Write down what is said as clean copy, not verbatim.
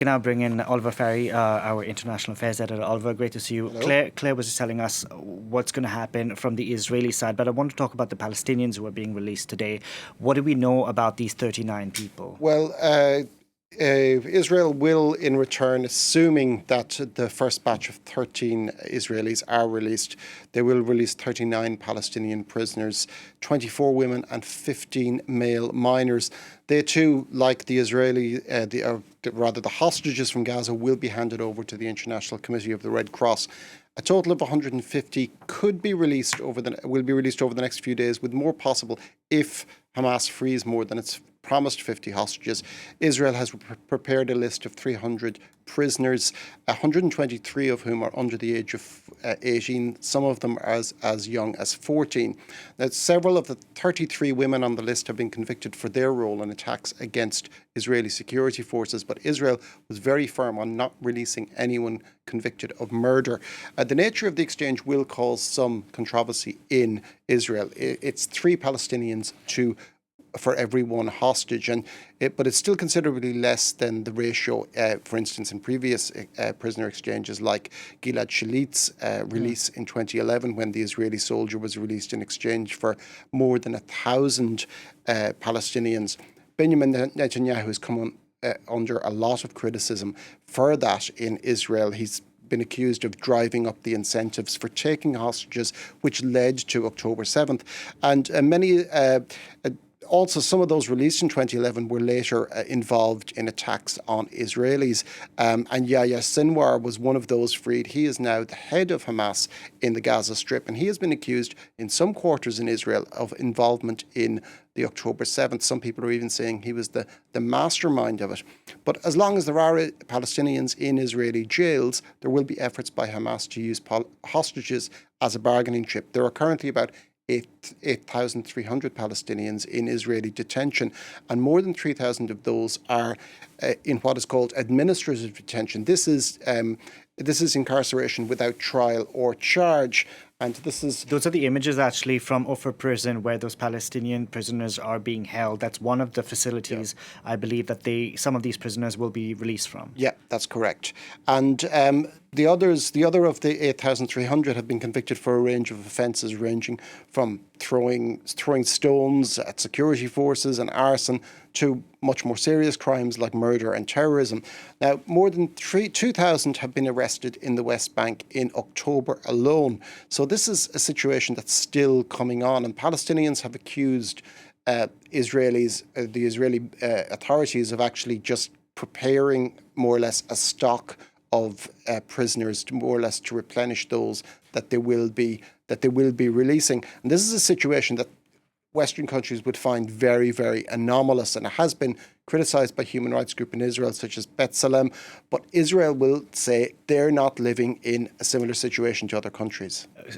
Can now bring in Oliver Farry, our international affairs editor. Oliver, great to see you. Claire was just telling us what's going to happen from the Israeli side, but I want to talk about the Palestinians who are being released today. What do we know about these 39 people? Well, Israel will, in return, assuming that the first batch of 13 Israelis are released, they will release 39 Palestinian prisoners, 24 women and 15 male minors. They too, like the the hostages from Gaza, will be handed over to the International Committee of the Red Cross. A total of 150 will be released over the next few days, with more possible if Hamas frees more than its promised 50 hostages. Israel has prepared a list of 300 prisoners, 123 of whom are under the age of 18, some of them as young as 14. Now, several of the 33 women on the list have been convicted for their role in attacks against Israeli security forces, but Israel was very firm on not releasing anyone convicted of murder. The nature of the exchange will cause some controversy in Israel. It's 3 Palestinians for every 1 hostage, but it's still considerably less than the ratio, for instance, in previous prisoner exchanges like Gilad Shalit's release in 2011, when the Israeli soldier was released in exchange for more than 1,000 Palestinians. Benjamin Netanyahu has come under a lot of criticism for that in Israel. He's been accused of driving up the incentives for taking hostages, which led to October 7th. And also, some of those released in 2011 were later involved in attacks on Israelis. And Yahya Sinwar was one of those freed. He is now the head of Hamas in the Gaza Strip, and he has been accused in some quarters in Israel of involvement in the October 7th. Some people are even saying he was the mastermind of it. But as long as there are Palestinians in Israeli jails, there will be efforts by Hamas to use hostages as a bargaining chip. There are currently about 8,300 Palestinians in Israeli detention, and more than 3,000 of those are in what is called administrative detention. This is incarceration without trial or charge. And those are the images actually from Ufra prison where those Palestinian prisoners are being held. That's one of the facilities, I believe, that some of these prisoners will be released from. Yeah, that's correct. And the other of the 8,300 have been convicted for a range of offences ranging from throwing stones at security forces and arson to much more serious crimes like murder and terrorism. Now, more than 2,000 have been arrested in the West Bank in October alone. So this is a situation that's still coming on, and Palestinians have accused the Israeli authorities of actually just preparing more or less a stock of prisoners to more or less to replenish those that they will be releasing. And this is a situation that Western countries would find very, very anomalous, and it has been criticised by human rights groups in Israel such as B'Tselem, but Israel will say they're not living in a similar situation to other countries.